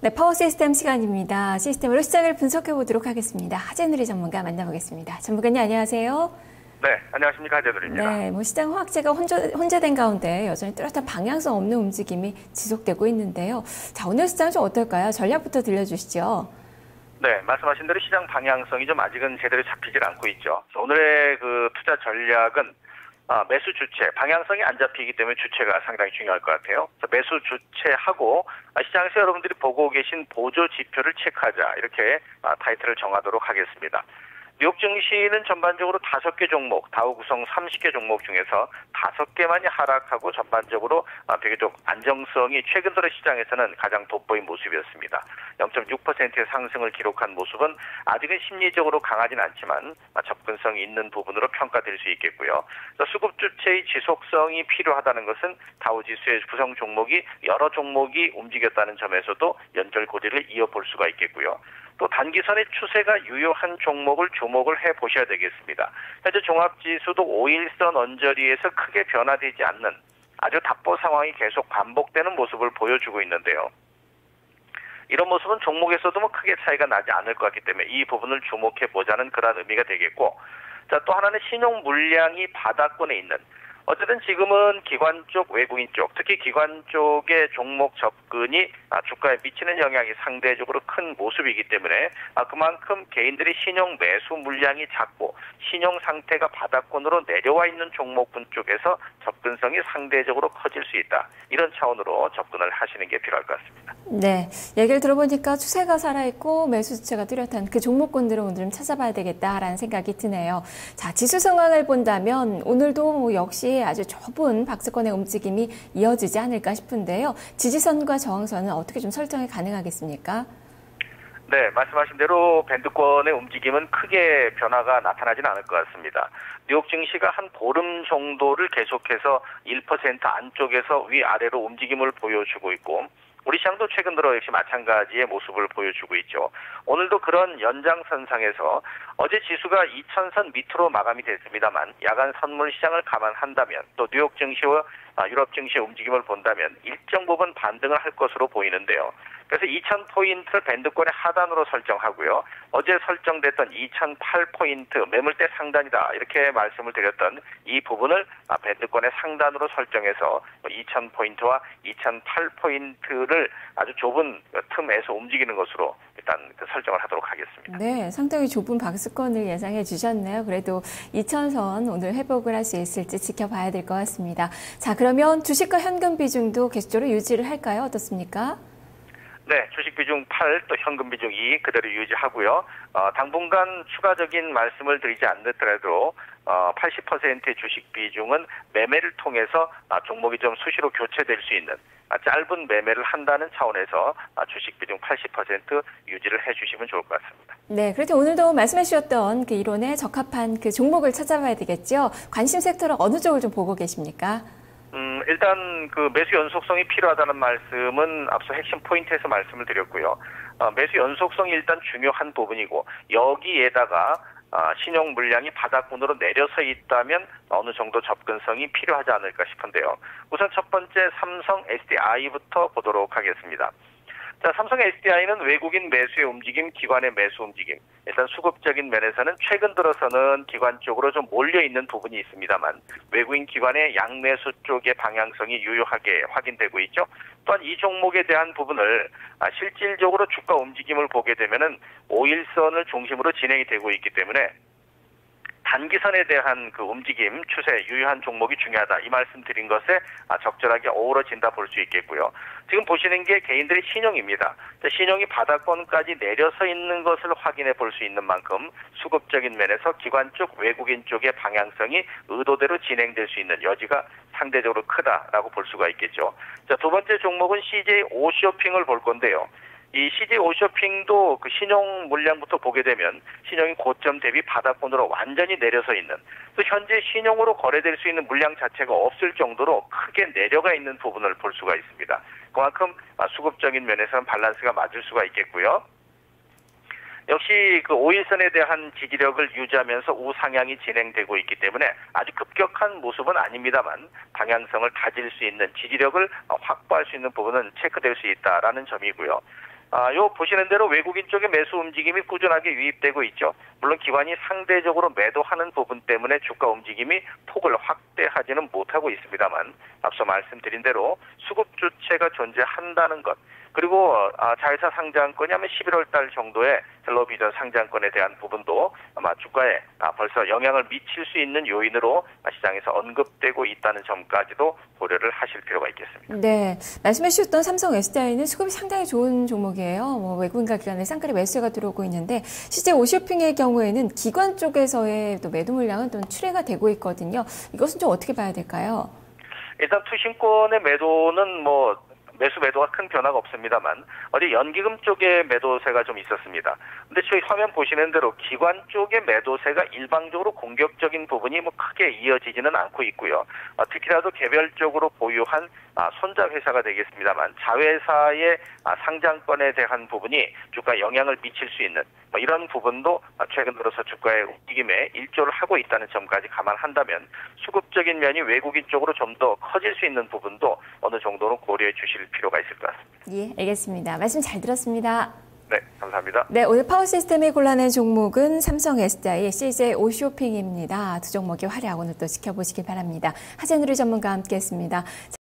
네, 파워 시스템 시간입니다. 시스템으로 시장을 분석해 보도록 하겠습니다. 하재누리 전문가 만나보겠습니다. 전문가님 안녕하세요. 네, 안녕하십니까. 하재누리입니다. 네, 시장 화학재가 혼재된 가운데 여전히 뚜렷한 방향성 없는 움직임이 지속되고 있는데요. 자, 오늘 시장 좀 어떨까요? 전략부터 들려주시죠. 네, 말씀하신 대로 시장 방향성이 좀 아직은 제대로 잡히질 않고 있죠. 오늘의 그 투자 전략은 매수 주체, 방향성이 안 잡히기 때문에 주체가 상당히 중요할 것 같아요. 매수 주체하고 시장에서 여러분들이 보고 계신 보조 지표를 체크하자, 이렇게 타이틀을 정하도록 하겠습니다. 뉴욕 증시는 전반적으로 5개 종목, 다우 구성 30개 종목 중에서 5개만이 하락하고 전반적으로 비교적 안정성이 최근 들어 시장에서는 가장 돋보인 모습이었습니다. 0.6%의 상승을 기록한 모습은 아직은 심리적으로 강하진 않지만 접근성이 있는 부분으로 평가될 수 있겠고요. 수급 주체의 지속성이 필요하다는 것은 다우지수의 구성 종목이 여러 종목이 움직였다는 점에서도 연결고리를 이어볼 수가 있겠고요. 또 단기선의 추세가 유효한 종목을 주목을 해보셔야 되겠습니다. 현재 종합지수도 5일선 언저리에서 크게 변화되지 않는 아주 답보 상황이 계속 반복되는 모습을 보여주고 있는데요. 이런 모습은 종목에서도 크게 차이가 나지 않을 것 같기 때문에 이 부분을 주목해보자는 그런 의미가 되겠고, 자, 또 하나는 신용 물량이 바닥권에 있는, 어쨌든 지금은 기관 쪽, 외국인 쪽, 특히 기관 쪽의 종목 접근이 주가에 미치는 영향이 상대적으로 큰 모습이기 때문에 그만큼 개인들이 신용 매수 물량이 작고 신용 상태가 바닥권으로 내려와 있는 종목군 쪽에서 접근성이 상대적으로 커질 수 있다. 이런 차원으로 접근을 하시는 게 필요할 것 같습니다. 네, 얘기를 들어보니까 추세가 살아있고 매수 주체가 뚜렷한 그 종목군들을 오늘 좀 찾아봐야 되겠다라는 생각이 드네요. 자, 지수 상황을 본다면 오늘도 역시 아주 좁은 박스권의 움직임이 이어지지 않을까 싶은데요. 지지선과 저항선은 어떻게 좀 설정이 가능하겠습니까? 네, 말씀하신 대로 밴드권의 움직임은 크게 변화가 나타나지는 않을 것 같습니다. 뉴욕 증시가 한 보름 정도를 계속해서 1% 안쪽에서 위아래로 움직임을 보여주고 있고, 우리 시장도 최근 들어 역시 마찬가지의 모습을 보여주고 있죠. 오늘도 그런 연장선상에서 어제 지수가 2000선 밑으로 마감이 됐습니다만 야간 선물 시장을 감안한다면 또 뉴욕 증시와 유럽 증시의 움직임을 본다면 일정 부분 반등을 할 것으로 보이는데요. 그래서 2000포인트를 밴드권의 하단으로 설정하고요. 어제 설정됐던 2008포인트 매물대 상단이다, 이렇게 말씀을 드렸던 이 부분을 밴드권의 상단으로 설정해서 2000포인트와 2008포인트를 아주 좁은 틈에서 움직이는 것으로 일단 설정을 하도록 하겠습니다. 네, 상당히 좁은 박스권을 예상해 주셨네요. 그래도 2000선 오늘 회복을 할 수 있을지 지켜봐야 될 것 같습니다. 자, 그러면 주식과 현금 비중도 계속적으로 유지를 할까요? 어떻습니까? 네, 주식 비중 8, 또 현금 비중 2 그대로 유지하고요. 당분간 추가적인 말씀을 드리지 않더라도 80%의 주식 비중은 매매를 통해서 종목이 좀 수시로 교체될 수 있는 짧은 매매를 한다는 차원에서 주식 비중 80% 유지를 해주시면 좋을 것 같습니다. 네, 그래도 오늘도 말씀해 주셨던 그 이론에 적합한 그 종목을 찾아봐야 되겠죠. 관심 섹터는 어느 쪽을 좀 보고 계십니까? 일단 그 매수 연속성이 필요하다는 말씀은 앞서 핵심 포인트에서 말씀을 드렸고요. 매수 연속성이 일단 중요한 부분이고, 여기에다가 신용 물량이 바닥권으로 내려서 있다면 어느 정도 접근성이 필요하지 않을까 싶은데요. 우선 첫 번째 삼성 SDI부터 보도록 하겠습니다. 자, 삼성 SDI는 외국인 매수의 움직임, 기관의 매수 움직임. 일단 수급적인 면에서는 최근 들어서는 기관 쪽으로 좀 몰려있는 부분이 있습니다만 외국인 기관의 양매수 쪽의 방향성이 유효하게 확인되고 있죠. 또한 이 종목에 대한 부분을 실질적으로 주가 움직임을 보게 되면은 5일선을 중심으로 진행이 되고 있기 때문에 단기선에 대한 그 움직임, 추세, 유효한 종목이 중요하다, 이 말씀 드린 것에 적절하게 어우러진다 볼 수 있겠고요. 지금 보시는 게 개인들의 신용입니다. 신용이 바닥권까지 내려서 있는 것을 확인해 볼 수 있는 만큼 수급적인 면에서 기관 쪽, 외국인 쪽의 방향성이 의도대로 진행될 수 있는 여지가 상대적으로 크다라고 볼 수가 있겠죠. 자, 두 번째 종목은 CJ 오쇼핑을 볼 건데요. 이 CJ 오쇼핑도 그 신용 물량부터 보게 되면 신용이 고점 대비 바닥권으로 완전히 내려서 있는, 또 현재 신용으로 거래될 수 있는 물량 자체가 없을 정도로 크게 내려가 있는 부분을 볼 수가 있습니다. 그만큼 수급적인 면에서는 밸런스가 맞을 수가 있겠고요. 역시 그 5일선에 대한 지지력을 유지하면서 우상향이 진행되고 있기 때문에 아주 급격한 모습은 아닙니다만 방향성을 가질 수 있는 지지력을 확보할 수 있는 부분은 체크될 수 있다라는 점이고요. 요 보시는 대로 외국인 쪽의 매수 움직임이 꾸준하게 유입되고 있죠. 물론 기관이 상대적으로 매도하는 부분 때문에 주가 움직임이 폭을 확대하지는 못하고 있습니다만 앞서 말씀드린 대로 수급 주체가 존재한다는 것, 그리고 자회사 상장권이 하면 11월 달 정도에 헬로비전 상장권에 대한 부분도 아마 주가에 벌써 영향을 미칠 수 있는 요인으로 시장에서 언급되고 있다는 점까지도 고려를 하실 필요가 있겠습니다. 네, 말씀해 주셨던 삼성 SDI는 수급이 상당히 좋은 종목이에요. 외국인과 기관의 쌍끌이 매수가 들어오고 있는데 실제 오쇼핑의 경우에는 기관 쪽에서의 또 매도 물량은 좀 출회가 되고 있거든요. 이것은 좀 어떻게 봐야 될까요? 일단 투신권의 매도는 매수 매도가 큰 변화가 없습니다만 어제 연기금 쪽의 매도세가 좀 있었습니다. 근데 저희 화면 보시는 대로 기관 쪽의 매도세가 일방적으로 공격적인 부분이 크게 이어지지는 않고 있고요. 특히라도 개별적으로 보유한 손자 회사가 되겠습니다만 자회사의 상장권에 대한 부분이 주가에 영향을 미칠 수 있는 이런 부분도 최근 들어서 주가의 움직임에 일조를 하고 있다는 점까지 감안한다면 수급적인 면이 외국인 쪽으로 좀 더 커질 수 있는 부분도 어느 정도는 고려해 주실 필요가 있을 것 같습니다. 예, 알겠습니다. 말씀 잘 들었습니다. 네, 감사합니다. 네, 오늘 파워시스템이 골라낸 종목은 삼성 SDI, CJ 오쇼핑입니다. 두 종목의 활약 오늘 또 지켜보시기 바랍니다. 하재누리 전문가와 함께했습니다.